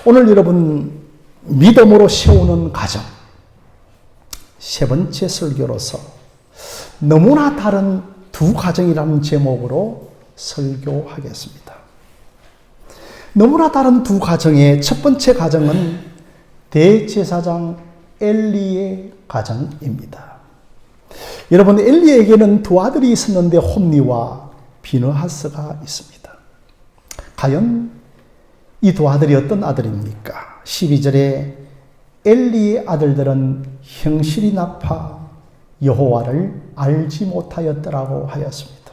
오늘 여러분 믿음으로 세우는 가정, 세 번째 설교로서 너무나 다른 두 가정이라는 제목으로 설교하겠습니다. 너무나 다른 두 가정의 첫 번째 가정은 대제사장 엘리의 가정입니다. 여러분, 엘리에게는 두 아들이 있었는데 홈리와 비느하스가 있습니다. 과연 이 두 아들이 어떤 아들입니까? 12절에 엘리의 아들들은 형실이 나빠 여호와를 알지 못하였더라고 하였습니다.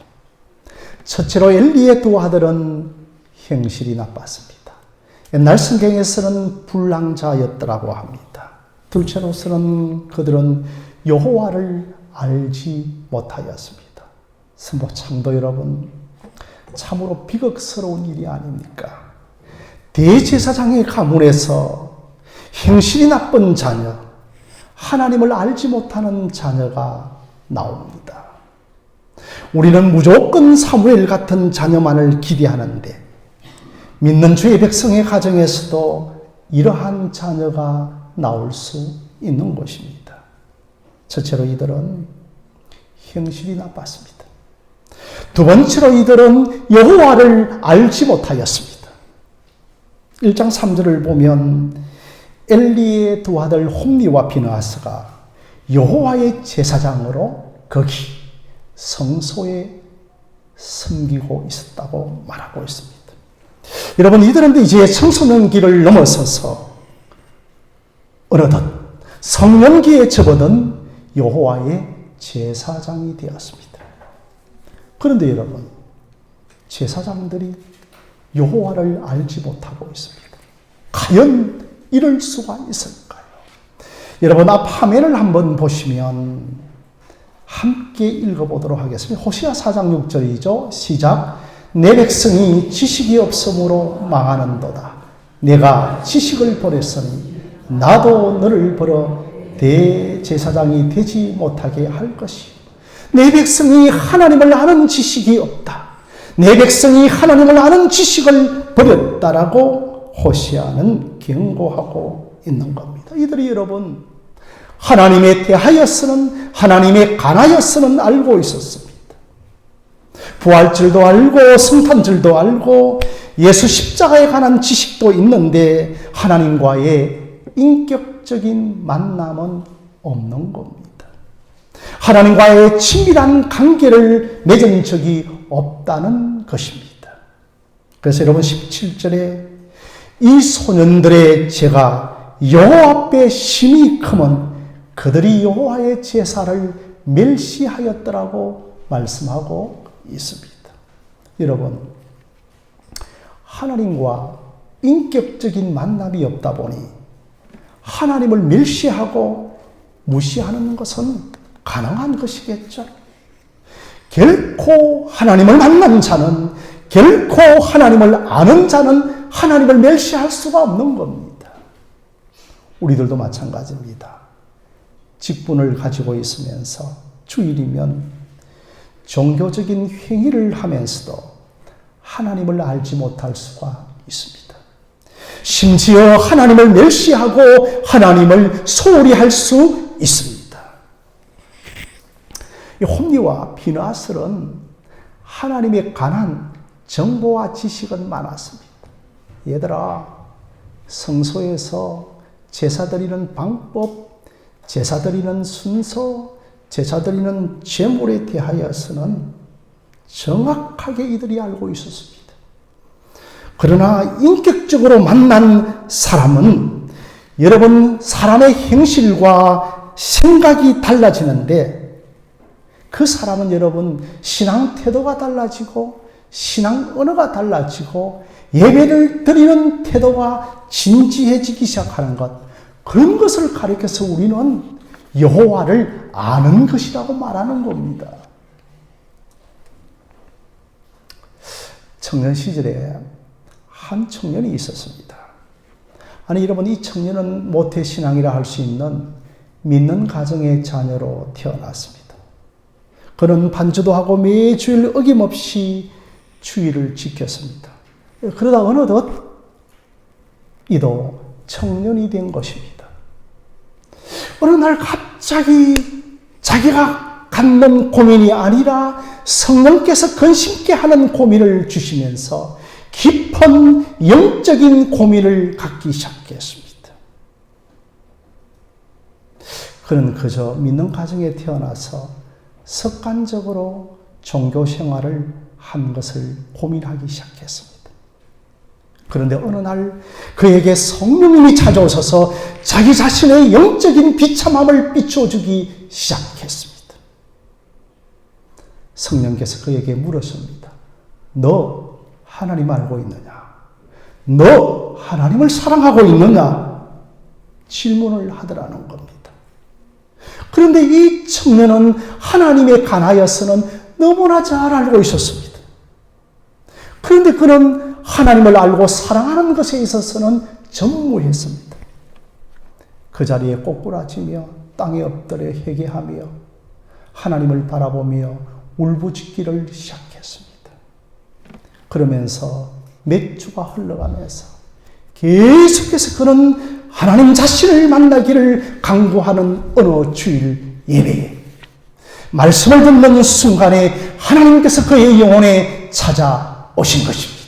첫째로 엘리의 두 아들은 형실이 나빴습니다. 옛날 성경에서는 불량자였더라고 합니다. 둘째로서는 그들은 여호와를 알지 못하였습니다. 성도 여러분, 참으로 비극스러운 일이 아닙니까? 대제사장의 가문에서 형실이 나쁜 자녀, 하나님을 알지 못하는 자녀가 나옵니다. 우리는 무조건 사무엘 같은 자녀만을 기대하는데 믿는 주의 백성의 가정에서도 이러한 자녀가 나올 수 있는 것입니다. 첫째로 이들은 형실이 나빴습니다. 두 번째로 이들은 여호와를 알지 못하였습니다. 1장 3절을 보면 엘리의 두 아들 홈리와 비느하스가 여호와의 제사장으로 거기 성소에 섬기고 있었다고 말하고 있습니다. 여러분, 이들은 이제 청소년기를 넘어서서 어느덧 성년기에 접어든 여호와의 제사장이 되었습니다. 그런데 여러분, 제사장들이 여호와를 알지 못하고 있습니다. 과연 이럴 수가 있을까요? 여러분, 앞 화면을 한번 보시면 함께 읽어보도록 하겠습니다. 호시아 4장 6절이죠. 시작. 내 백성이 지식이 없으므로 망하는도다. 내가 지식을 버렸으니 나도 너를 버려 대제사장이 되지 못하게 할 것이요. 내 백성이 하나님을 아는 지식이 없다. 내 백성이 하나님을 아는 지식을 버렸다라고 호시아는 경고하고 있는 겁니다. 이들이 여러분, 하나님에 대하여서는, 하나님에 관하여서는 알고 있었습니다. 부활절도 알고 성탄절도 알고 예수 십자가에 관한 지식도 있는데 하나님과의 인격적인 만남은 없는 겁니다. 하나님과의 친밀한 관계를 맺은 적이 없다는 것입니다. 그래서 여러분 17절에 이 소년들의 죄가 여호와 앞에 심히 크면 그들이 여호와의 제사를 멸시하였더라고 말씀하고 있습니다. 여러분, 하나님과 인격적인 만남이 없다 보니 하나님을 멸시하고 무시하는 것은 가능한 것이겠죠. 결코 하나님을 만난 자는, 결코 하나님을 아는 자는 하나님을 멸시할 수가 없는 겁니다. 우리들도 마찬가지입니다. 직분을 가지고 있으면서 주일이면 종교적인 행위를 하면서도 하나님을 알지 못할 수가 있습니다. 심지어 하나님을 멸시하고 하나님을 소홀히 할 수 있습니다. 이 홈리와 비느하스는 하나님에 관한 정보와 지식은 많았습니다. 얘들아, 성소에서 제사 드리는 방법, 제사 드리는 순서, 제사 드리는 제물에 대하여서는 정확하게 이들이 알고 있었습니다. 그러나 인격적으로 만난 사람은 여러분, 사람의 행실과 생각이 달라지는데 그 사람은 여러분, 신앙 태도가 달라지고 신앙 언어가 달라지고 예배를 드리는 태도가 진지해지기 시작하는 것, 그런 것을 가리켜서 우리는 여호와를 아는 것이라고 말하는 겁니다. 청년 시절에 한 청년이 있었습니다. 아니 여러분, 이 청년은 모태신앙이라 할 수 있는 믿는 가정의 자녀로 태어났습니다. 그는 반주도 하고 매주일 어김없이 주일을 지켰습니다. 그러다 어느덧 이도 청년이 된 것입니다. 어느 날 갑자기 자기가 갖는 고민이 아니라 성령께서 근심케 하는 고민을 주시면서 깊은 영적인 고민을 갖기 시작했습니다. 그는 그저 믿는 가정에 태어나서 습관적으로 종교 생활을 한 것을 고민하기 시작했습니다. 그런데 어느 날 그에게 성령님이 찾아오셔서 자기 자신의 영적인 비참함을 비춰주기 시작했습니다. 성령께서 그에게 물으십니다. 너 하나님 알고 있느냐? 너 하나님을 사랑하고 있느냐? 질문을 하더라는 겁니다. 그런데 이 청년은 하나님에 관하여서는 너무나 잘 알고 있었습니다. 그런데 그는 하나님을 알고 사랑하는 것에 있어서는 전무했습니다. 그 자리에 꼬꾸라지며 땅에 엎드려 회개하며 하나님을 바라보며 울부짖기를 시작했습니다. 그러면서 몇 주가 흘러가면서 계속해서 그는 하나님 자신을 만나기를 강구하는 어느 주일 예배에 말씀을 듣는 순간에 하나님께서 그의 영혼에 찾아오신 것입니다.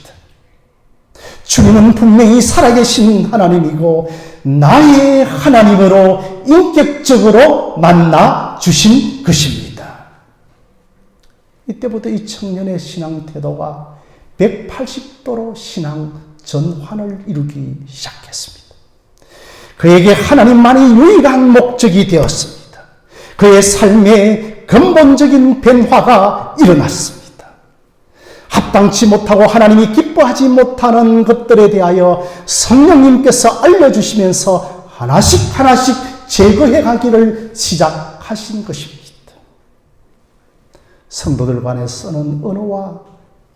주님은 분명히 살아계신 하나님이고 나의 하나님으로 인격적으로 만나 주신 것입니다. 이때부터 이 청년의 신앙 태도가 180도로 신앙 전환을 이루기 시작했습니다. 그에게 하나님만이 유일한 목적이 되었습니다. 그의 삶에 근본적인 변화가 일어났습니다. 합당치 못하고 하나님이 기뻐하지 못하는 것들에 대하여 성령님께서 알려주시면서 하나씩 하나씩 제거해 가기를 시작하신 것입니다. 성도들 간에 쓰는 언어와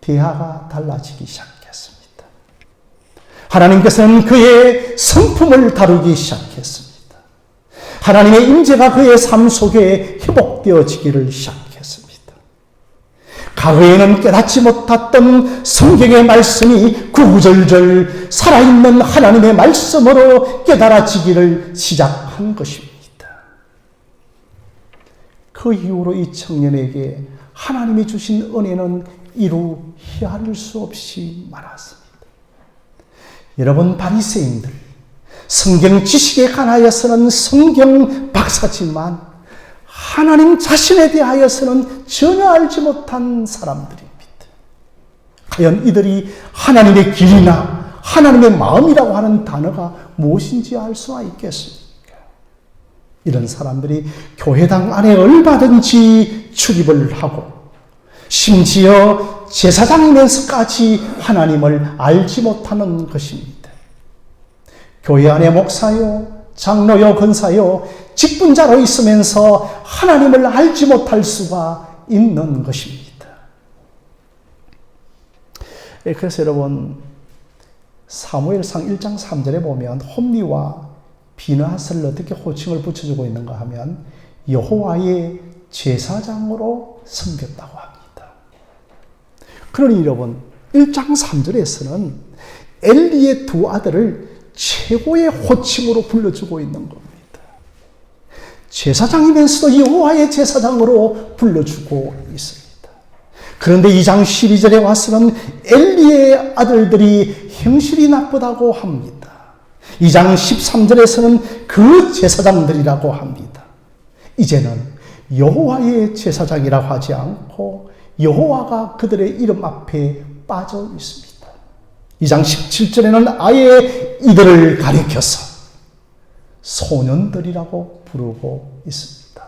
대화가 달라지기 시작했습니다. 하나님께서는 그의 성품을 다루기 시작했습니다. 하나님의 임재가 그의 삶 속에 회복되어지기를 시작했습니다. 과거에는 깨닫지 못했던 성경의 말씀이 구구절절 살아있는 하나님의 말씀으로 깨달아지기를 시작한 것입니다. 그 이후로 이 청년에게 하나님이 주신 은혜는 이루 헤아릴 수 없이 많았습니다. 여러분 바리새인들, 성경 지식에 관하여서는 성경 박사지만 하나님 자신에 대하여서는 전혀 알지 못한 사람들입니다. 과연 이들이 하나님의 길이나 하나님의 마음이라고 하는 단어가 무엇인지 알 수가 있겠습니까? 이런 사람들이 교회당 안에 얼마든지 출입을 하고 심지어 제사장이면서까지 하나님을 알지 못하는 것입니다. 교회 안에 목사요, 장로요, 권사요, 직분자로 있으면서 하나님을 알지 못할 수가 있는 것입니다. 그래서 여러분 사무엘상 1장 3절에 보면 홈리와 비느하스를 어떻게 호칭을 붙여주고 있는가 하면 여호와의 제사장으로 섬겼다고 합니다. 그러니 여러분 1장 3절에서는 엘리의 두 아들을 최고의 호칭으로 불러주고 있는 겁니다. 제사장이면서도 여호와의 제사장으로 불러주고 있습니다. 그런데 2장 12절에 와서는 엘리의 아들들이 행실이 나쁘다고 합니다. 2장 13절에서는 그 제사장들이라고 합니다. 이제는 여호와의 제사장이라고 하지 않고 여호와가 그들의 이름 앞에 빠져 있습니다. 2장 17절에는 아예 이들을 가리켜서 소년들이라고 부르고 있습니다.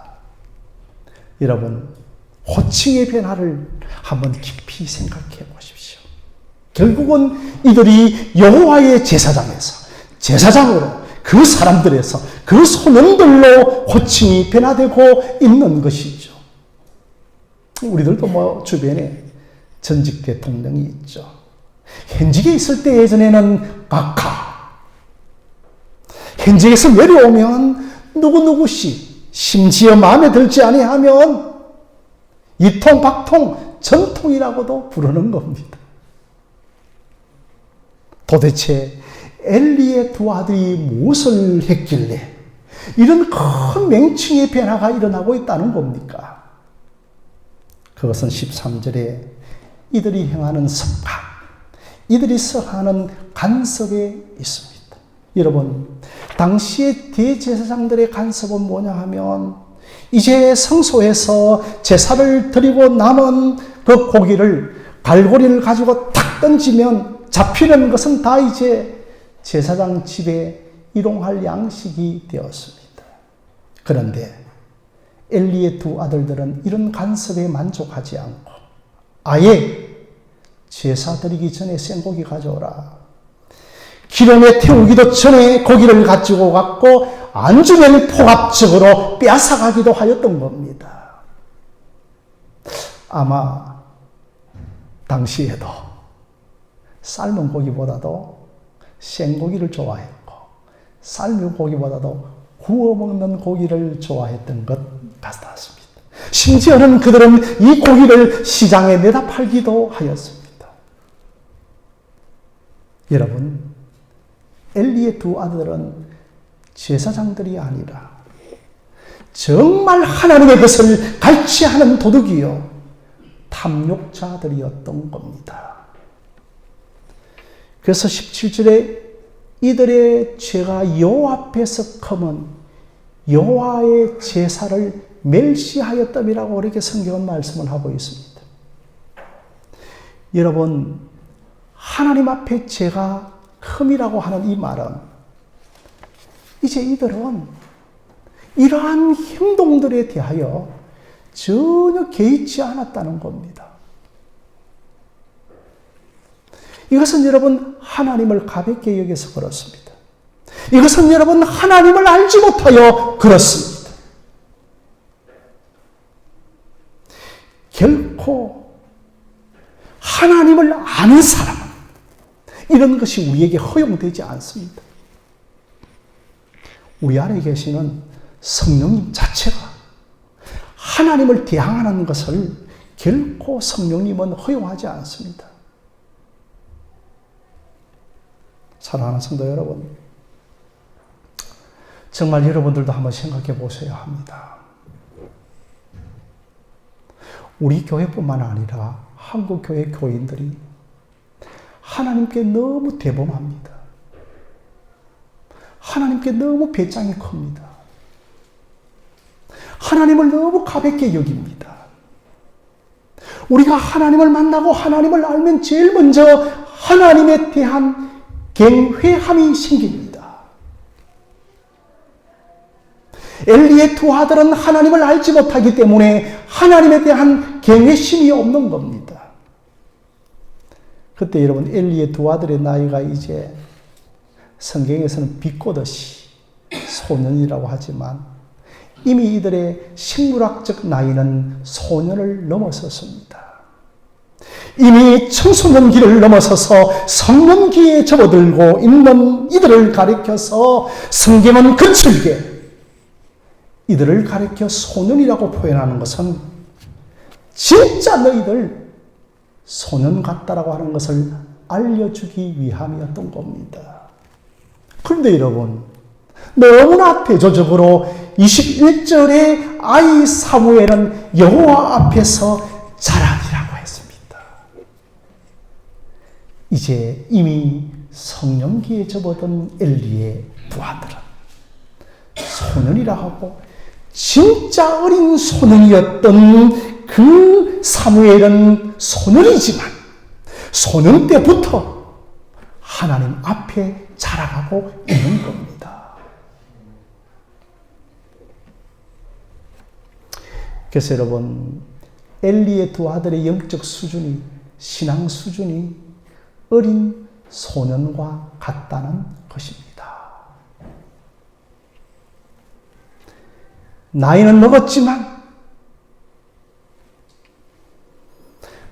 여러분, 호칭의 변화를 한번 깊이 생각해 보십시오. 결국은 이들이 여호와의 제사장에서, 제사장으로 그 사람들에서, 그 소년들로 호칭이 변화되고 있는 것이죠. 우리들도 주변에 전직 대통령이 있죠. 현직에 있을 때 예전에는 각하, 현직에서 내려오면 누구누구씨, 심지어 마음에 들지 아니하면 이통 박통 전통이라고도 부르는 겁니다. 도대체 엘리의 두 아들이 무엇을 했길래 이런 큰 맹칭의 변화가 일어나고 있다는 겁니까? 그것은 13절에 이들이 행하는 습관, 이들이 써하는 간섭에 있습니다. 여러분, 당시의 대제사장들의 간섭은 뭐냐 하면 이제 성소에서 제사를 드리고 남은 그 고기를 갈고리를 가지고 탁 던지면 잡히는 것은 다 이제 제사장 집에 일용할 양식이 되었습니다. 그런데 엘리의 두 아들들은 이런 간섭에 만족하지 않고 아예 제사 드리기 전에 생고기 가져오라. 기름에 태우기도 전에 고기를 가지고 갔고 안 주면 포갑적으로 빼앗아가기도 하였던 겁니다. 아마 당시에도 삶은 고기보다도 생고기를 좋아했고 삶은 고기보다도 구워 먹는 고기를 좋아했던 것 같았습니다. 심지어는 그들은 이 고기를 시장에 내다 팔기도 하였습니다. 여러분, 엘리의 두 아들은 제사장들이 아니라 정말 하나님의 것을 갈취하는 도둑이요 탐욕자들이었던 겁니다. 그래서 17절에 이들의 죄가 여호와 앞에서 크면 여호와의 제사를 멸시하였다라고 이렇게 성경은 말씀을 하고 있습니다. 여러분, 하나님 앞에 죄가 큼이라고 하는 이 말은 이제 이들은 이러한 행동들에 대하여 전혀 개의치 않았다는 겁니다. 이것은 여러분 하나님을 가볍게 여겨서 그렇습니다. 이것은 여러분 하나님을 알지 못하여 그렇습니다. 결코 하나님을 아는 사람은 이런 것이 우리에게 허용되지 않습니다. 우리 안에 계시는 성령님 자체가 하나님을 대항하는 것을 결코 성령님은 허용하지 않습니다. 사랑하는 성도 여러분, 정말 여러분들도 한번 생각해 보셔야 합니다. 우리 교회뿐만 아니라 한국 교회 교인들이 하나님께 너무 대범합니다. 하나님께 너무 배짱이 큽니다. 하나님을 너무 가볍게 여깁니다. 우리가 하나님을 만나고 하나님을 알면 제일 먼저 하나님에 대한 경외함이 생깁니다. 엘리의 두 아들은 하나님을 알지 못하기 때문에 하나님에 대한 경외심이 없는 겁니다. 그때 여러분 엘리의 두 아들의 나이가 이제 성경에서는 비꼬듯이 소년이라고 하지만 이미 이들의 식물학적 나이는 소년을 넘어섰습니다. 이미 청소년기를 넘어서서 성년기에 접어들고 있는 이들을 가리켜서 성경은 거칠게 이들을 가리켜 소년이라고 표현하는 것은 진짜 너희들 소년 같다라고 하는 것을 알려주기 위함이었던 겁니다. 그런데 여러분, 너무나 대조적으로 21절에 아이 사무엘은 여호와 앞에서 자라니라고 했습니다. 이제 이미 성년기에 접어든 엘리의 두 아들은 소년이라 하고 진짜 어린 소년이었던 그 사무엘은 소년이지만 소년 때부터 하나님 앞에 자라가고 있는 겁니다. 그래서 여러분, 엘리의 두 아들의 영적 수준이, 신앙 수준이 어린 소년과 같다는 것입니다. 나이는 먹었지만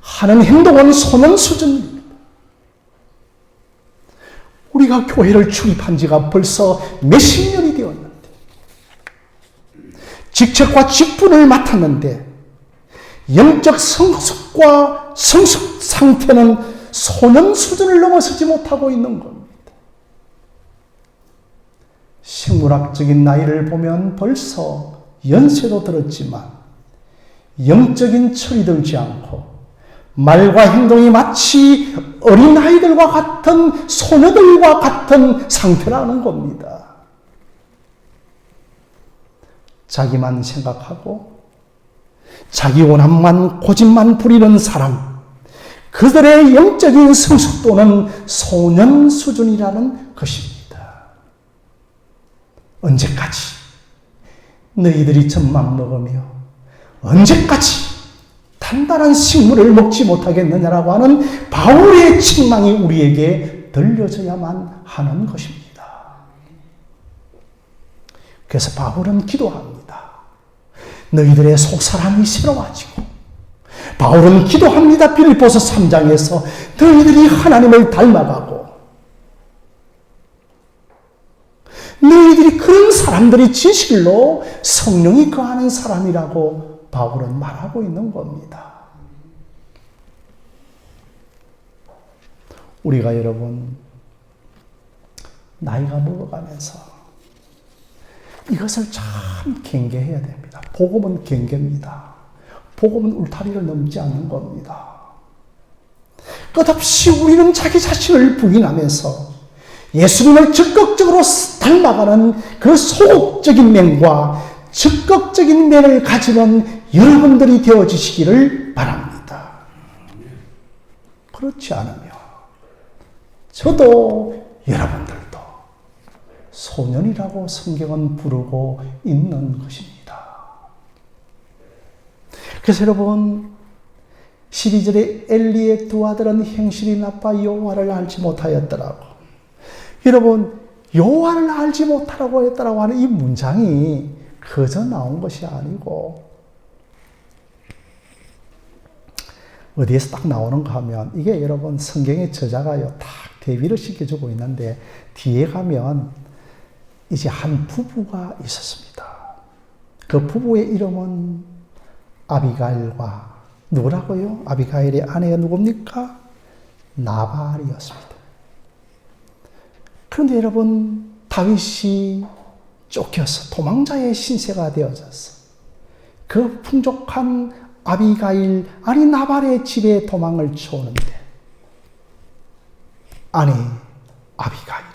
하는 행동은 소년 수준입니다. 우리가 교회를 출입한 지가 벌써 몇십 년이 되었는데 직책과 직분을 맡았는데 영적 성숙과 성숙 상태는 소년 수준을 넘어서지 못하고 있는 겁니다. 생물학적인 나이를 보면 벌써 연세도 들었지만 영적인 철이 들지 않고 말과 행동이 마치 어린아이들과 같은 소녀들과 같은 상태라는 겁니다. 자기만 생각하고 자기 원함만 고집만 부리는 사람, 그들의 영적인 성숙도는 소년 수준이라는 것입니다. 언제까지 너희들이 젖만 먹으며 언제까지 단단한 식물을 먹지 못하겠느냐라고 하는 바울의 책망이 우리에게 들려져야만 하는 것입니다. 그래서 바울은 기도합니다. 너희들의 속사람이 새로워지고, 바울은 기도합니다. 빌립보서 3장에서 너희들이 하나님을 닮아가고 너희들이 그런 사람들이 진실로 성령이 거하는 사람이라고 바울은 말하고 있는 겁니다. 우리가 여러분 나이가 먹어가면서 이것을 참 경계해야 됩니다. 복음은 경계입니다. 복음은 울타리를 넘지 않는 겁니다. 끝없이 우리는 자기 자신을 부인하면서 예수님을 적극적으로 닮아가는 그 소극적인 면과 적극적인 면을 가지는 여러분들이 되어주시기를 바랍니다. 그렇지 않으면 저도 여러분들도 소년이라고 성경은 부르고 있는 것입니다. 그래서 여러분 12절에 엘리의 두 아들은 행실이 나빠 여호와를 알지 못하였더라고. 여러분 여호와를 알지 못하라고 했다라고 하는 이 문장이 그저 나온 것이 아니고 어디에서 딱 나오는가 하면 이게 여러분 성경의 저자가요 딱 대비를 시켜주고 있는데 뒤에 가면 이제 한 부부가 있었습니다. 그 부부의 이름은 아비가일과 누구라고요? 아비가일의 아내가 누굽니까? 나발이었습니다. 그런데 여러분 다윗이 쫓겨서 도망자의 신세가 되어졌어. 그 풍족한 아비가일 아니 나발의 집에 도망을 쳐오는데 아내 아비가일은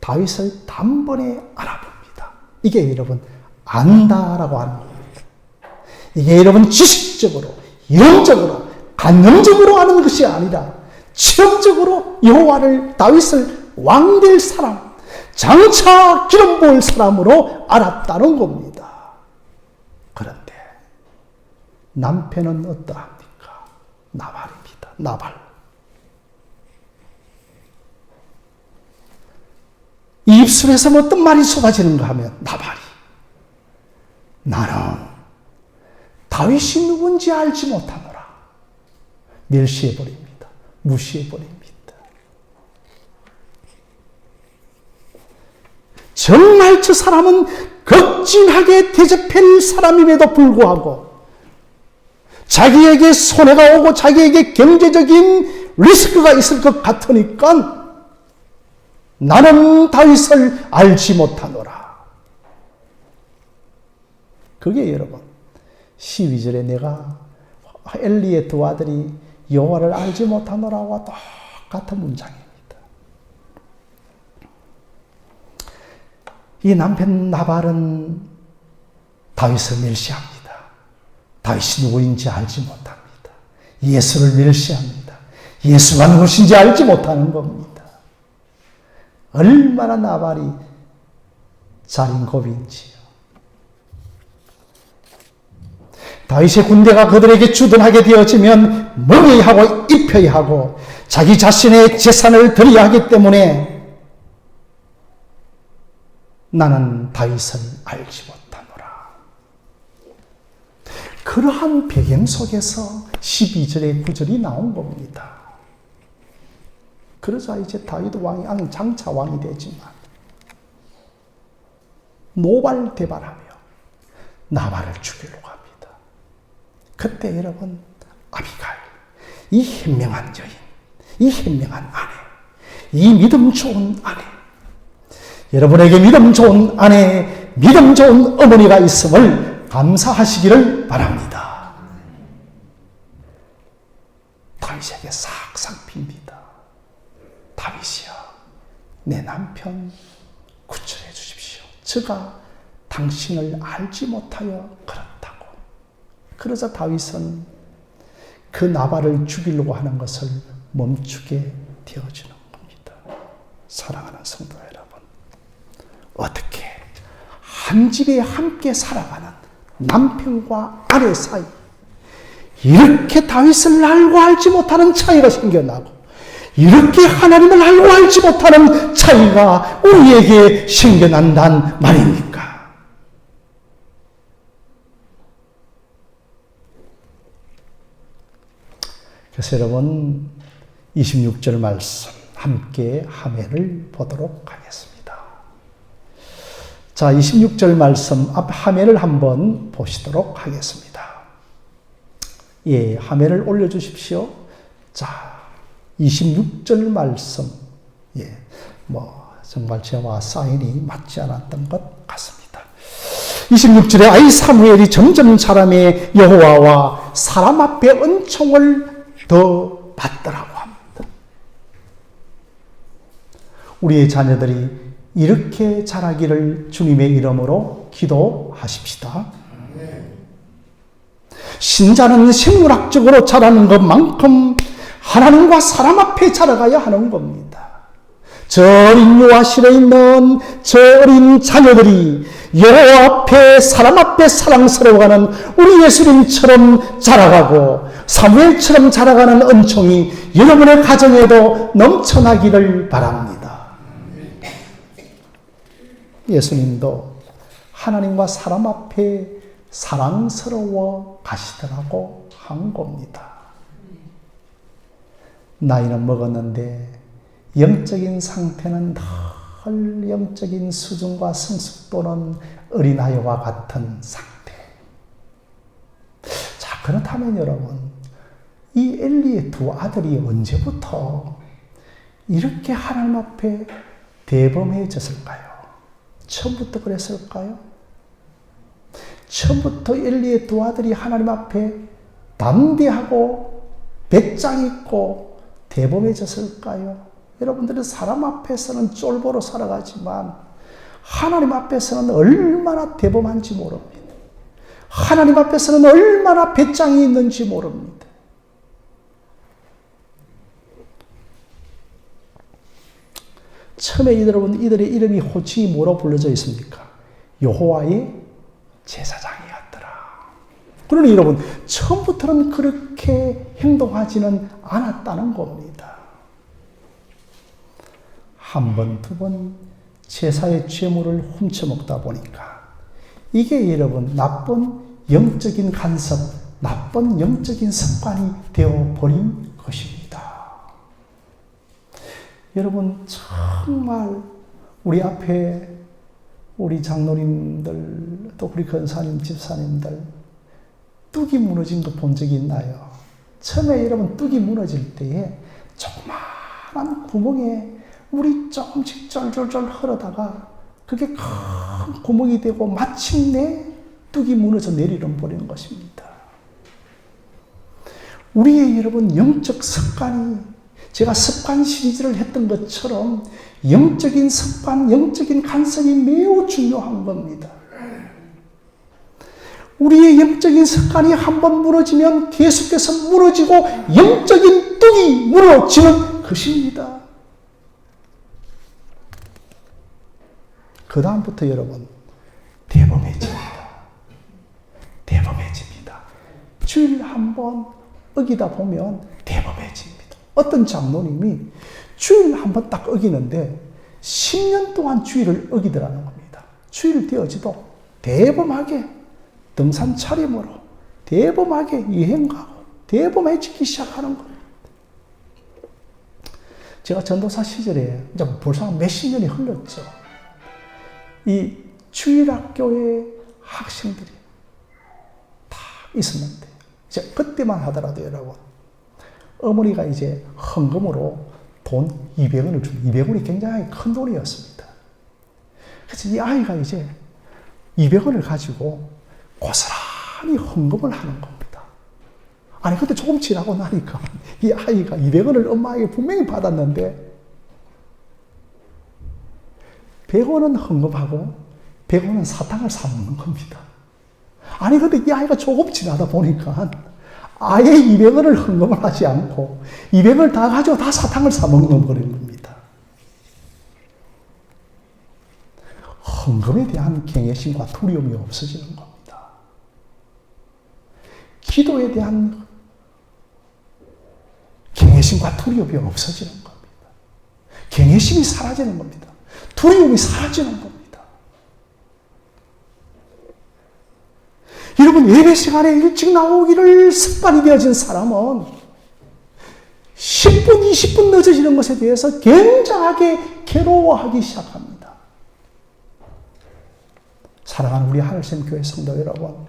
다윗을 단번에 알아봅니다. 이게 여러분 안다라고 하는 겁니다. 이게 여러분 지식적으로 이론적으로 관념적으로 하는 것이 아니라 체험적으로 여호와를 다윗을 왕될 사람 장차 기름 부을 사람으로 알았다는 겁니다. 그런데 남편은 어떠합니까? 나발입니다. 나발. 이 입술에서 어떤 말이 쏟아지는가 하면 나발이 나는 다윗이 누군지 알지 못하노라. 멸시해버립니다. 무시해버립니다. 정말 저 사람은 극진하게 대접할 사람임에도 불구하고 자기에게 손해가 오고 자기에게 경제적인 리스크가 있을 것 같으니까 나는 다윗을 알지 못하노라. 그게 여러분 12절에 내가 엘리의 두 아들이 여호와를 알지 못하노라와 똑같은 문장입니다. 이 남편 나발은 다윗을 멸시합니다. 다윗이 누구인지 알지 못합니다. 예수를 멸시합니다. 예수가 누구신지 알지 못하는 겁니다. 얼마나 나발이 자린고비인지요. 다윗의 군대가 그들에게 주둔하게 되어지면 먹어야 하고 입혀야 하고 자기 자신의 재산을 드려야 하기 때문에 나는 다윗을 알지 못하노라. 그러한 배경 속에서 12절의 구절이 나온 겁니다. 그러자 이제 다윗 왕이 장차 왕이 되지만 노발대발하며 나발을 죽이려고 합니다. 그때 여러분 아비가일, 이 현명한 여인, 이 현명한 아내, 이 믿음 좋은 아내, 여러분에게 믿음 좋은 아내, 믿음 좋은 어머니가 있음을 감사하시기를 바랍니다. 다윗에게 싹싹 빕니다. 다윗이여, 내 남편 구출해 주십시오. 저가 당신을 알지 못하여 그렇다고. 그러자 다윗은 그 나발을 죽이려고 하는 것을 멈추게 되어주는 겁니다. 사랑하는 성도 여러분, 어떻게 한 집에 함께 살아가는 남편과 아내 사이 이렇게 다윗을 알고 알지 못하는 차이가 생겨나고 이렇게 하나님을 알고 알지 못하는 차이가 우리에게 생겨난단 말입니까? 그래서 여러분 26절 말씀 함께 화면을 보도록 하겠습니다. 자, 26절 말씀 앞 화면을 한번 보시도록 하겠습니다. 예, 화면을 올려주십시오. 자, 26절 말씀. 예, 정말 저와 사인이 맞지 않았던 것 같습니다. 26절에 아이 사무엘이 점점 사람의 여호와와 사람 앞에 은총을 더 받더라고 합니다. 우리의 자녀들이 이렇게 자라기를 주님의 이름으로 기도하십시다. 신자는 생물학적으로 자라는 것만큼 하나님과 사람 앞에 자라가야 하는 겁니다. 저 어린 요아실에 있는 저 어린 자녀들이 여호와 앞에 사람 앞에 사랑스러워하는 우리 예수님처럼 자라가고 사무엘처럼 자라가는 은총이 여러분의 가정에도 넘쳐나기를 바랍니다. 예수님도 하나님과 사람 앞에 사랑스러워 가시더라고 한 겁니다. 나이는 먹었는데 영적인 상태는 늘 영적인 수준과 성숙도는 어린아이와 같은 상태. 자, 그렇다면 여러분, 이 엘리의 두 아들이 언제부터 이렇게 하나님 앞에 대범해졌을까요? 처음부터 그랬을까요? 처음부터 엘리의 두 아들이 하나님 앞에 담대하고 배짱 있고 대범해졌을까요? 여러분들은 사람 앞에서는 쫄보로 살아가지만 하나님 앞에서는 얼마나 대범한지 모릅니다. 하나님 앞에서는 얼마나 배짱이 있는지 모릅니다. 처음에 이들의 이름이 호칭이 뭐로 불려져 있습니까? 여호와의 제사장이었더라. 그러니 여러분, 처음부터는 그렇게 행동하지는 않았다는 겁니다. 한 번, 두 번 제사의 죄물을 훔쳐먹다 보니까 이게 여러분 나쁜 영적인 간섭, 나쁜 영적인 습관이 되어버린 것입니다. 여러분 정말 우리 앞에 우리 장로님들 또 우리 권사님, 집사님들 뚝이 무너진 거 본 적이 있나요? 처음에 여러분 뚝이 무너질 때에 조그마한 구멍에 물이 조금씩 쫄쫄쫄 흐르다가 그게 큰 구멍이 되고 마침내 뚝이 무너져 내리는 버리는 것입니다. 우리의 여러분 영적 습관이 제가 습관 시리즈를 했던 것처럼 영적인 습관, 영적인 간섭이 매우 중요한 겁니다. 우리의 영적인 습관이 한번 무너지면 계속해서 무너지고 영적인 뚝이 무너지는 것입니다. 그 다음부터 여러분 대범해집니다. 대범해집니다. 주일 한번 어기다 보면 대범해집니다. 어떤 장로님이 주일 한번 딱 어기는데 10년 동안 주일을 어기더라는 겁니다. 주일 되어지도 대범하게 등산 차림으로 대범하게 여행 가고 대범해지기 시작하는 겁니다. 제가 전도사 시절에 이제 벌써 몇십 년이 흘렀죠. 이 주일학교의 학생들이 다 있었는데 이제 그때만 하더라도 여러분 어머니가 이제 헌금으로 돈 200원을 준 200원이 굉장히 큰 돈이었습니다. 그래서 이 아이가 이제 200원을 가지고 고스란히 헌금을 하는 겁니다. 아니, 근데 조금 지나고 나니까 이 아이가 200원을 엄마에게 분명히 받았는데 100원은 헌금하고 100원은 사탕을 사먹는 겁니다. 아니, 근데 이 아이가 조금 지나다 보니까 아예 200원을 헌금을 하지 않고 200원을 다 가지고 다 사탕을 사먹는 버린 겁니다. 헌금에 대한 경외심과 두려움이 없어지는 겁니다. 기도에 대한 경외심과 두려움이 없어지는 겁니다. 경외심이 사라지는 겁니다. 두려움이 사라지는 겁니다. 여러분, 예배 시간에 일찍 나오기를 습관이 되어진 사람은 10분, 20분 늦어지는 것에 대해서 굉장하게 괴로워하기 시작합니다. 사랑하는 우리 하늘샘 교회 성도 여러분,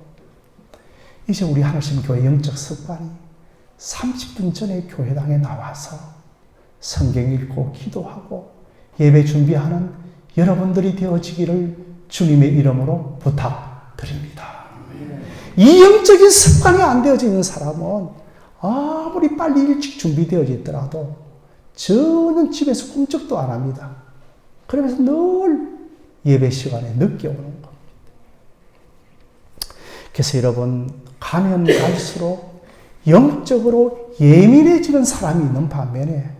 이제 우리 하늘샘 교회 영적 습관이 30분 전에 교회당에 나와서 성경 읽고 기도하고 예배 준비하는 여러분들이 되어지기를 주님의 이름으로 부탁드립니다. 이 영적인 습관이 안 되어져 있는 사람은 아무리 빨리 일찍 준비되어져 있더라도 저는 집에서 꿈쩍도 안 합니다. 그러면서 늘 예배 시간에 늦게 오는 겁니다. 그래서 여러분, 가면 갈수록 영적으로 예민해지는 사람이 있는 반면에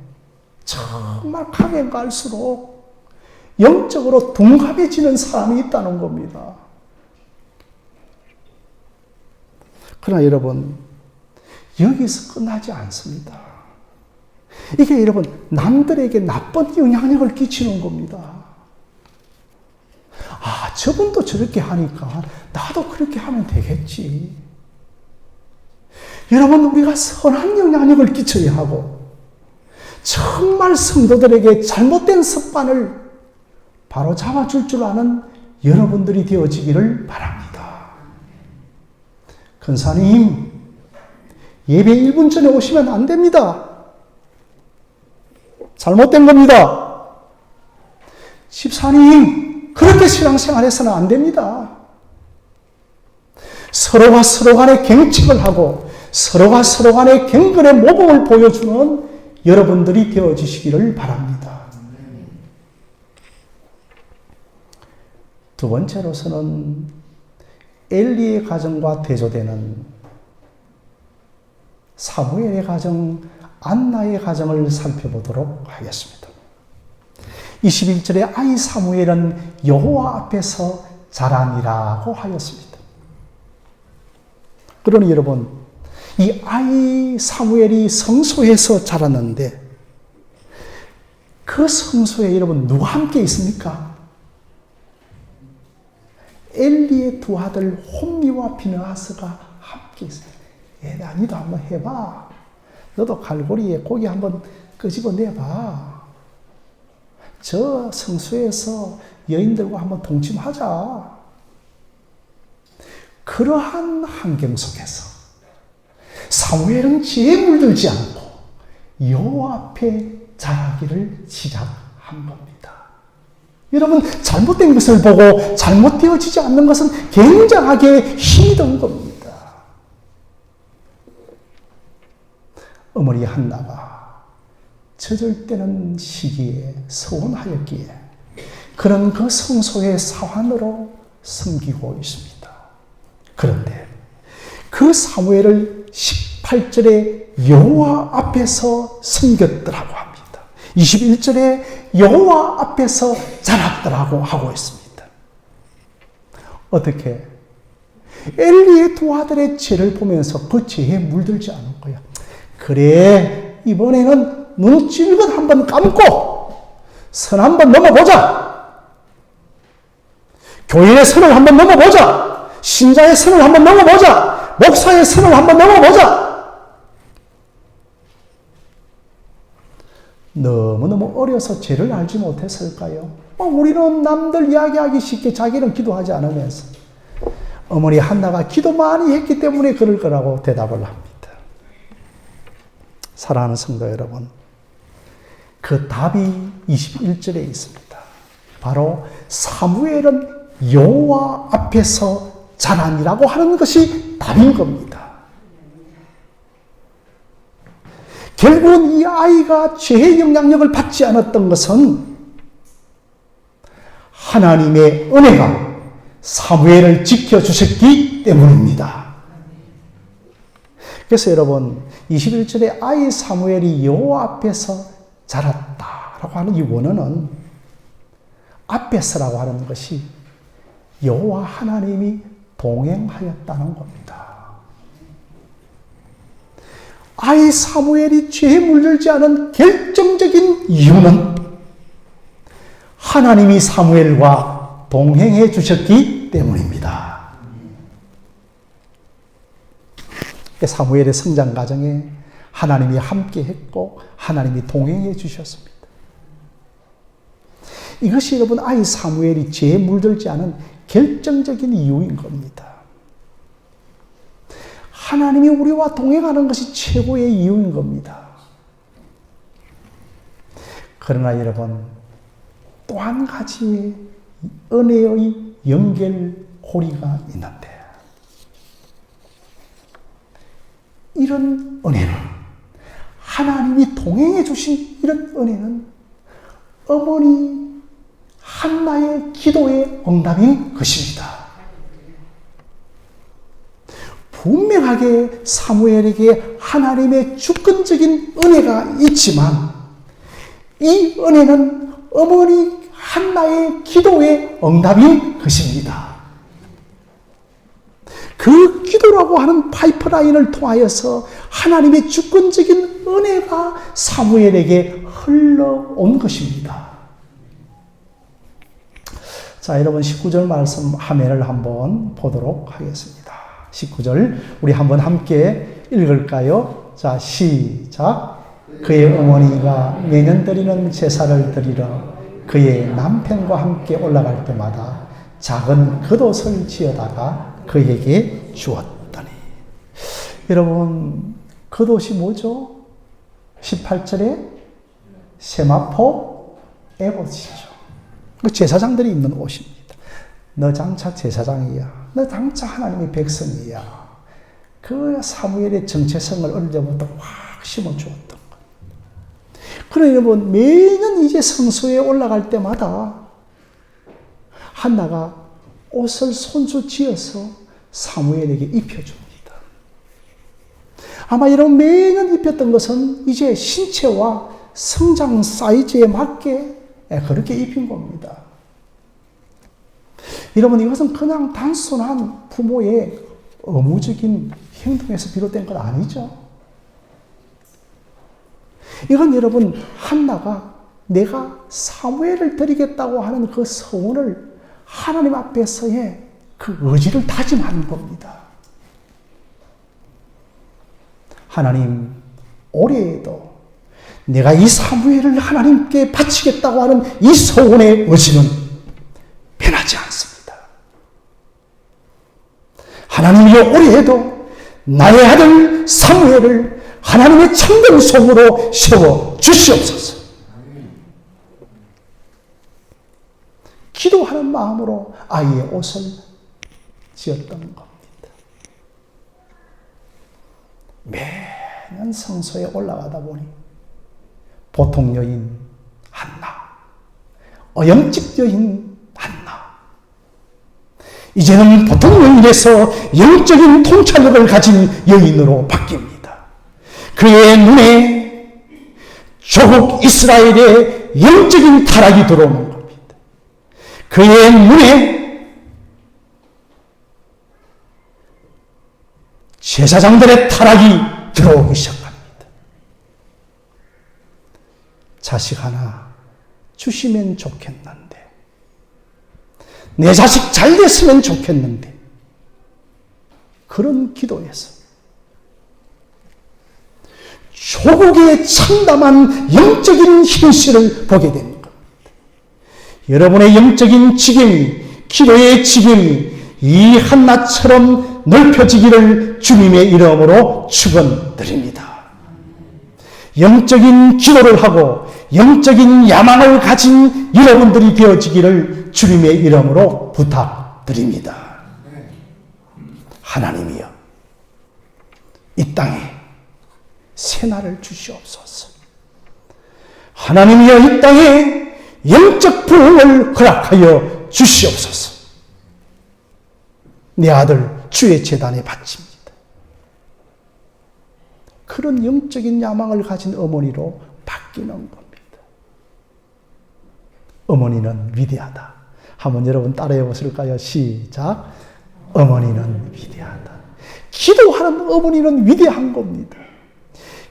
정말 가면 갈수록 영적으로 둔감해지는 사람이 있다는 겁니다. 그러나 여러분, 여기서 끝나지 않습니다. 이게 여러분, 남들에게 나쁜 영향력을 끼치는 겁니다. 아, 저분도 저렇게 하니까 나도 그렇게 하면 되겠지. 여러분, 우리가 선한 영향력을 끼쳐야 하고 정말 성도들에게 잘못된 습관을 바로 잡아줄 줄 아는 여러분들이 되어지기를 바랍니다. 권사님, 예배 1분 전에 오시면 안 됩니다. 잘못된 겁니다. 집사님, 그렇게 신앙생활해서는 안 됩니다. 서로가 서로 간에 경책을 하고 서로가 서로 간에 경건의 모범을 보여주는 여러분들이 되어지시기를 바랍니다. 두 번째로서는 엘리의 가정과 대조되는 사무엘의 가정, 안나의 가정을 살펴보도록 하겠습니다. 21절에 아이 사무엘은 여호와 앞에서 자라니라고 하였습니다. 그러니 여러분, 이 아이 사무엘이 성소에서 자랐는데 그 성소에 여러분 누가 함께 있습니까? 엘리의 두 아들 홈리와 비느하스가 함께 있어요. 얘들아, 니도 한번 해봐. 너도 갈고리에 고기 한번 끄집어 내봐. 저 성소에서 여인들과 한번 동침하자. 그러한 환경 속에서 사무엘은 지혜에 물들지 않고 여호와 앞에 자라기를 시작한 겁니다. 여러분, 잘못된 것을 보고 잘못되어지지 않는 것은 굉장하게 힘이 든 겁니다. 어머니 한나가 젖을 때는 시기에 서운하였기에 그는 그 성소의 사환으로 섬기고 있습니다. 그런데 그 사무엘을 18절에 여호와 앞에서 섬겼더라고 합니다. 21절에 여호와 앞에서 자랐더라고 하고 있습니다. 어떻게? 엘리의 두 아들의 죄를 보면서 그 죄에 물들지 않은 거야. 그래, 이번에는 눈 찔긋 한번 감고 선 한번 넘어보자. 교인의 선을 한번 넘어보자. 신자의 선을 한번 넘어보자. 목사의 선을 한번 넘어보자. 너무너무 어려서 죄를 알지 못했을까요? 우리는 남들 이야기하기 쉽게 자기는 기도하지 않으면서 어머니 한나가 기도 많이 했기 때문에 그럴 거라고 대답을 합니다. 사랑하는 성도 여러분, 그 답이 21절에 있습니다. 바로 사무엘은 여호와 앞에서 자라니라고 하는 것이 답인 겁니다. 결국은 이 아이가 죄의 영향력을 받지 않았던 것은 하나님의 은혜가 사무엘을 지켜주셨기 때문입니다. 그래서 여러분 21절에 아이 사무엘이 여호와 앞에서 자랐다라고 하는 이 원어는 앞에서라고 하는 것이 여호와 하나님이 동행하였다는 겁니다. 아이 사무엘이 죄에 물들지 않은 결정적인 이유는 하나님이 사무엘과 동행해 주셨기 때문입니다. 사무엘의 성장 과정에 하나님이 함께 했고 하나님이 동행해 주셨습니다. 이것이 여러분 아이 사무엘이 죄에 물들지 않은 결정적인 이유인 겁니다. 하나님이 우리와 동행하는 것이 최고의 이유인 겁니다. 그러나 여러분 또 한 가지의 은혜의 연결고리가 있는데 이런 은혜는 하나님이 동행해 주신 이런 은혜는 어머니 한나의 기도의 응답인 것입니다. 분명하게 사무엘에게 하나님의 주권적인 은혜가 있지만 이 은혜는 어머니 한나의 기도의 응답인 것입니다. 그 기도라고 하는 파이프라인을 통하여서 하나님의 주권적인 은혜가 사무엘에게 흘러온 것입니다. 자, 여러분 19절 말씀 화면을 한번 보도록 하겠습니다. 19절 우리 한번 함께 읽을까요? 자, 시작. 그의 어머니가 매년 드리는 제사를 드리러 그의 남편과 함께 올라갈 때마다 작은 겉옷을 지어다가 그에게 주었더니. 여러분 겉옷이 뭐죠? 18절에 세마포 에봇이죠. 제사장들이 입는 옷입니다. 너 장차 제사장이야. 너 장차 하나님의 백성이야. 그 사무엘의 정체성을 어릴 때부터 확 심어주었던 것. 그러니 여러분 매년 이제 성소에 올라갈 때마다 한나가 옷을 손수 지어서 사무엘에게 입혀줍니다. 아마 여러분 매년 입혔던 것은 이제 신체와 성장 사이즈에 맞게 그렇게 입힌 겁니다. 여러분 이것은 그냥 단순한 부모의 의무적인 행동에서 비롯된 건 아니죠. 이건 여러분 한나가 내가 사무엘을 드리겠다고 하는 그 서원을 하나님 앞에서의 그 의지를 다짐하는 겁니다. 하나님 올해에도 내가 이 사무엘을 하나님께 바치겠다고 하는 이 서원의 의지는 변하지 않습니다. 하나님이 올해에도 나의 아들 사무엘을 하나님의 참된 성으로 세워 주시옵소서. 기도하는 마음으로 아이의 옷을 지었던 겁니다. 매년 성소에 올라가다 보니 보통 여인 한나, 영적 여인 한나, 이제는 보통 여인에서 영적인 통찰력을 가진 여인으로 바뀝니다. 그의 눈에 조국 이스라엘의 영적인 타락이 들어오는 겁니다. 그의 눈에 제사장들의 타락이 들어오기 시작합니다. 자식 하나 주시면 좋겠는데, 내 자식 잘 됐으면 좋겠는데, 그런 기도에서 조국의 참담한 영적인 현실을 보게 되는 겁니다. 여러분의 영적인 지경이, 기도의 지경이 이 한나처럼 넓혀지기를 주님의 이름으로 축원드립니다. 영적인 기도를 하고 영적인 야망을 가진 여러분들이 되어지기를 기도를 주님의 이름으로 부탁드립니다. 하나님이여, 이 땅에 새날을 주시옵소서. 하나님이여, 이 땅에 영적 부흥을 허락하여 주시옵소서. 내 아들 주의 제단에 바칩니다. 그런 영적인 야망을 가진 어머니로 바뀌는 겁니다. 어머니는 위대하다. 한번 여러분 따라해 보실까요? 시작. 어머니는 위대하다. 기도하는 어머니는 위대한 겁니다.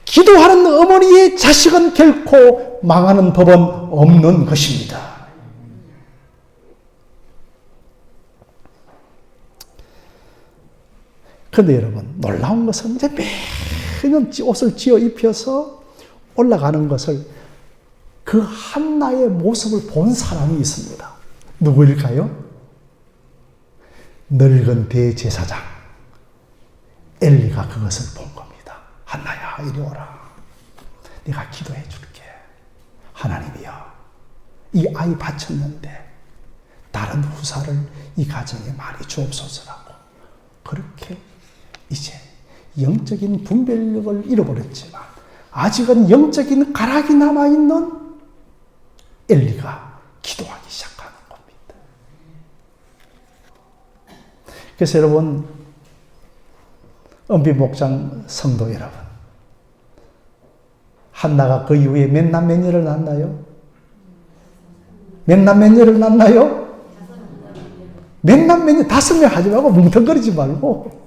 기도하는 어머니의 자식은 결코 망하는 법은 없는 것입니다. 그런데 여러분, 놀라운 것은 이제 매년 옷을 지어 입혀서 올라가는 것을 그 한나의 모습을 본 사람이 있습니다. 누구일까요? 늙은 대제사장 엘리가 그것을 본 겁니다. 한나야, 이리 오라. 내가 기도해 줄게. 하나님이여, 이 아이 바쳤는데 다른 후사를 이 가정에 많이 주옵소서라고. 그렇게 이제 영적인 분별력을 잃어버렸지만 아직은 영적인 가락이 남아있는 엘리가 기도하기 시작하는 겁니다. 그래서 여러분, 은비목장 성도 여러분, 한나가 그 이후에 몇 남 몇 녀를 낳나요? 몇 남 몇 녀를 낳나요? 몇 남 몇 녀, 5명 하지 말고 뭉텅거리지 말고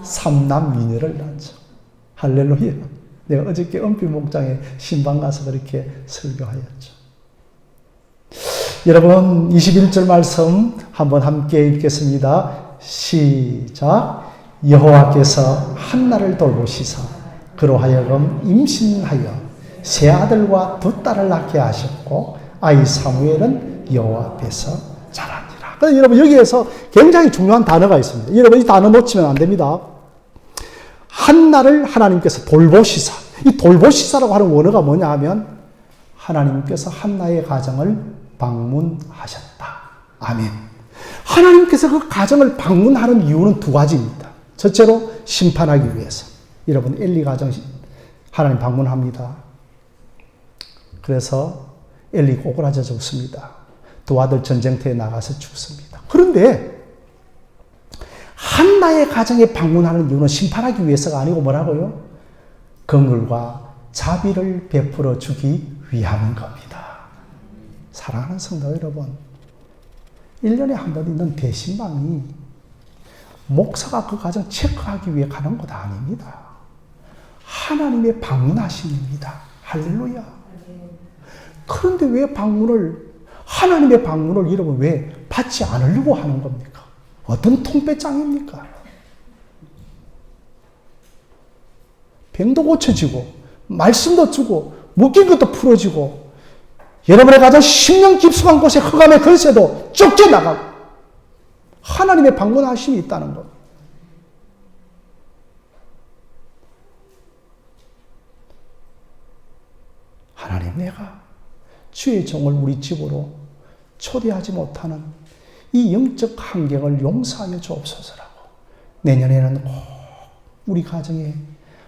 3남 2녀를 낳죠. 할렐루야. 내가 어저께 은비목장에 신방 가서 그렇게 설교하였죠. 여러분, 21절 말씀 한번 함께 읽겠습니다. 시작. 여호와께서 한나를 돌보시사 그로 하여금 임신하여 세 아들과 2딸을 낳게 하셨고 아이 사무엘은 여호와 앞에서 자라니라. 그런데 여러분, 여기에서 굉장히 중요한 단어가 있습니다. 여러분, 이 단어 놓치면 안 됩니다. 한나를 하나님께서 돌보시사. 이 돌보시사라고 하는 원어가 뭐냐 하면 하나님께서 한나의 가정을 방문하셨다. 아멘. 하나님께서 그 가정을 방문하는 이유는 2가지입니다. 첫째로 심판하기 위해서. 여러분, 엘리 가정 하나님 방문합니다. 그래서 엘리 오그라져 죽습니다. 2 아들 전쟁터에 나가서 죽습니다. 그런데 한나의 가정에 방문하는 이유는 심판하기 위해서가 아니고 뭐라고요? 긍휼과 자비를 베풀어 주기 위함인 겁니다. 사랑하는 성도 여러분, 1년에 한 번 있는 대신방이 목사가 그 가정 체크하기 위해 가는 것 아닙니다. 하나님의 방문하심입니다. 할렐루야. 그런데 왜 하나님의 방문을 여러분 왜 받지 않으려고 하는 겁니까? 어떤 통배짱입니까? 병도 고쳐지고, 말씀도 주고, 묶인 것도 풀어지고, 여러분의 가정 10년 깊숙한 곳에 흑암의 건세도 쫓겨나가고, 하나님의 방문하심이 있다는 것. 하나님, 내가 주의 종을 우리 집으로 초대하지 못하는 이 영적 환경을 용서하여 주옵소서라고. 내년에는 꼭 우리 가정에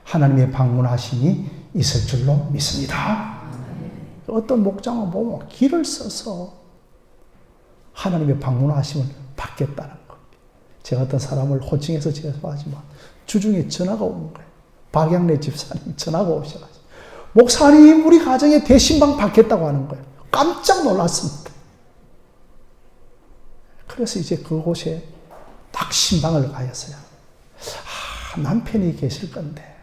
하나님의 방문하심이 있을 줄로 믿습니다. 어떤 목장은 보면 길을 써서 하나님의 방문하심을 받겠다는 겁니다. 제가 어떤 사람을 호칭해서 죄송하지만 주중에 전화가 온 거예요. 박양래 집사님 전화가 오셔가지고 목사님, 우리 가정에 대신방 받겠다고 하는 거예요. 깜짝 놀랐습니다. 그래서 이제 그곳에 딱 신방을 가였어요. 남편이 계실 건데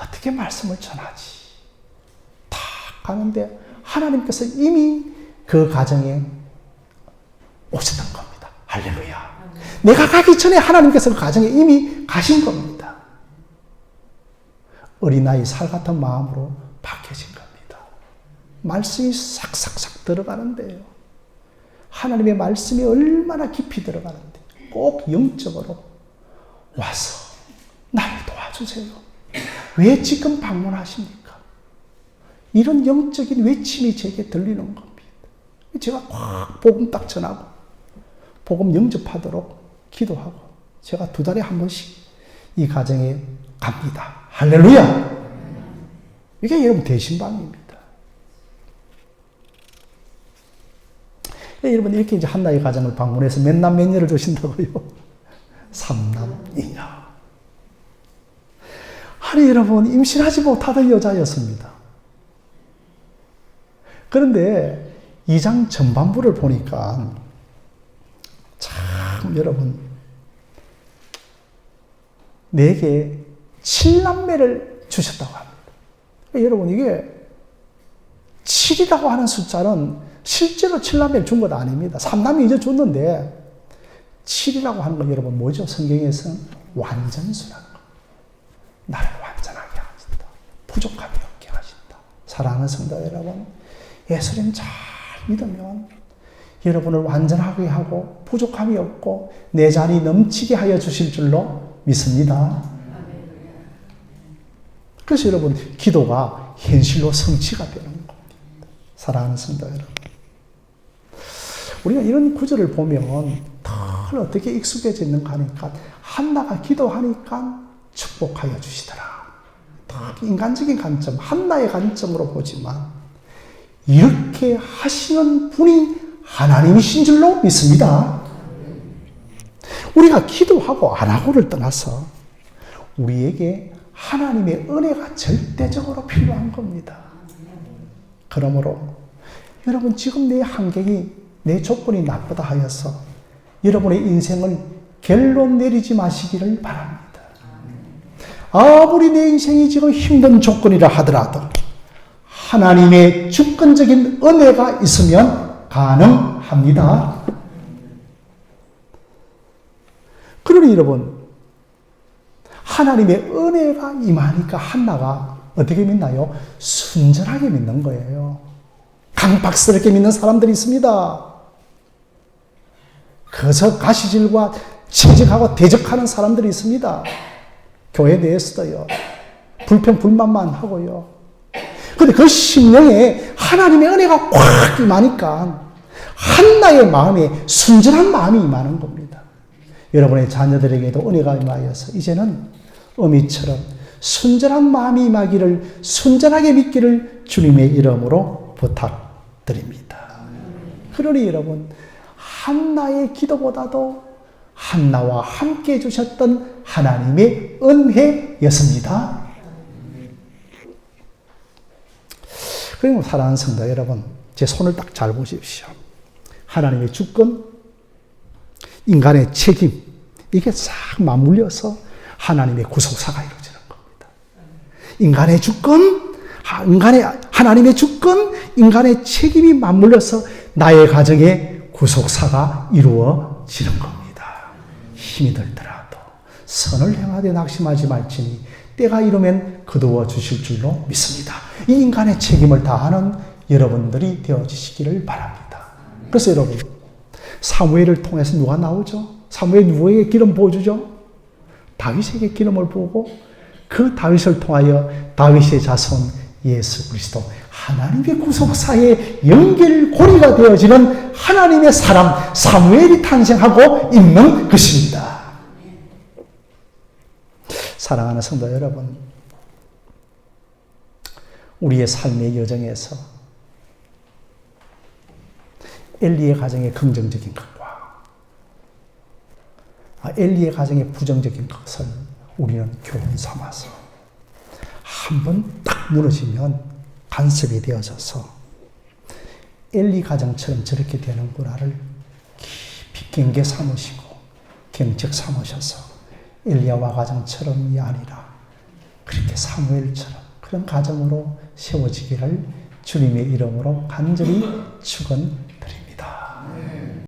어떻게 말씀을 전하지? 딱 가는데 하나님께서 이미 그 가정에 오셨던 겁니다. 할렐루야. 내가 가기 전에 하나님께서 그 가정에 이미 가신 겁니다. 어린아이 살 같은 마음으로 바뀌어진 겁니다. 말씀이 싹싹싹 들어가는데요. 하나님의 말씀이 얼마나 깊이 들어가는데 꼭 영적으로 와서 나를 도와주세요. 왜 지금 방문하십니까? 이런 영적인 외침이 제게 들리는 겁니다. 제가 확 복음 딱 전하고 복음 영접하도록 기도하고 제가 2달에 한 번씩 이 가정에 갑니다. 할렐루야! 이게 여러분 대신방입니다. 여러분 이렇게 이제 한나의 가정을 방문해서 몇 남 몇 녀를 주신다고요? 3남 2녀. 아니 여러분 임신하지 못하던 여자였습니다. 그런데 2장 전반부를 보니까 참 여러분 내게 7남매를 주셨다고 합니다. 여러분 이게 7이라고 하는 숫자는 실제로 7남매를 준 것 아닙니다. 3남이 이제 줬는데 7이라고 하는 건 여러분 뭐죠? 성경에서는 완전수라는 거. 나를 완전하게 하신다. 부족함이 없게 하신다. 사랑하는 성도 여러분, 예수님 잘 믿으면 여러분을 완전하게 하고 부족함이 없고 내 자리 넘치게 하여 주실 줄로 믿습니다. 그래서 여러분 기도가 현실로 성취가 되는 겁니다. 사랑하는 성도 여러분, 우리가 이런 구절을 보면 늘 어떻게 익숙해져 있는가 하니까 한나가 기도하니까 축복하여 주시더라. 딱 인간적인 관점, 한나의 관점으로 보지만 이렇게 하시는 분이 하나님이신 줄로 믿습니다. 우리가 기도하고 안 하고를 떠나서 우리에게 하나님의 은혜가 절대적으로 필요한 겁니다. 그러므로 여러분 지금 내 환경이 내 조건이 나쁘다 하여서 여러분의 인생을 결론 내리지 마시기를 바랍니다. 아무리 내 인생이 지금 힘든 조건이라 하더라도 하나님의 주권적인 은혜가 있으면 가능합니다. 그러니 여러분 하나님의 은혜가 임하니까 한나가 어떻게 믿나요? 순전하게 믿는 거예요. 강박스럽게 믿는 사람들이 있습니다. 그저 가시질과 채적하고 대적하는 사람들이 있습니다. 교회 내에서도요. 불평 불만만 하고요. 그런데 그 심령에 하나님의 은혜가 꽉 임하니까 한나의 마음에 순전한 마음이 임하는 겁니다. 여러분의 자녀들에게도 은혜가 임하여서 이제는 어미처럼 순전한 마음이 임하기를, 순전하게 믿기를 주님의 이름으로 부탁드립니다. 그러니 여러분 한나의 기도보다도 한나와 함께 해주셨던 하나님의 은혜였습니다. 그리고 사랑하는 성도 여러분, 제 손을 딱 잘 보십시오. 하나님의 주권, 인간의 책임, 이게 싹 맞물려서 하나님의 구속사가 이루어지는 겁니다. 인간의 주권, 하나님의 주권, 인간의 책임이 맞물려서 나의 가정에 구속사가 이루어지는 겁니다. 힘이 들더라도 선을 행하되 낙심하지 말지니 때가 이르면 거두어 주실 줄로 믿습니다. 이 인간의 책임을 다하는 여러분들이 되어지시기를 바랍니다. 그래서 여러분 사무엘을 통해서 누가 나오죠? 사무엘 누구에게 기름 부어주죠? 다윗에게 기름을 부고 그 다윗을 통하여 다윗의 자손 예수 그리스도 하나님의 구속사의 연결고리가 되어지는 하나님의 사람 사무엘이 탄생하고 있는 것입니다. 사랑하는 성도 여러분, 우리의 삶의 여정에서 엘리의 가정의 긍정적인 것과 엘리의 가정의 부정적인 것을 우리는 교훈 삼아서 한번 딱 무너지면 간섭이 되어져서 엘리 가정처럼 저렇게 되는구나를 깊이 경계 삼으시고 경책 삼으셔서 엘리야와 가정처럼이 아니라 그렇게 사무엘처럼 그런 가정으로 세워지기를 주님의 이름으로 간절히 축원합니다.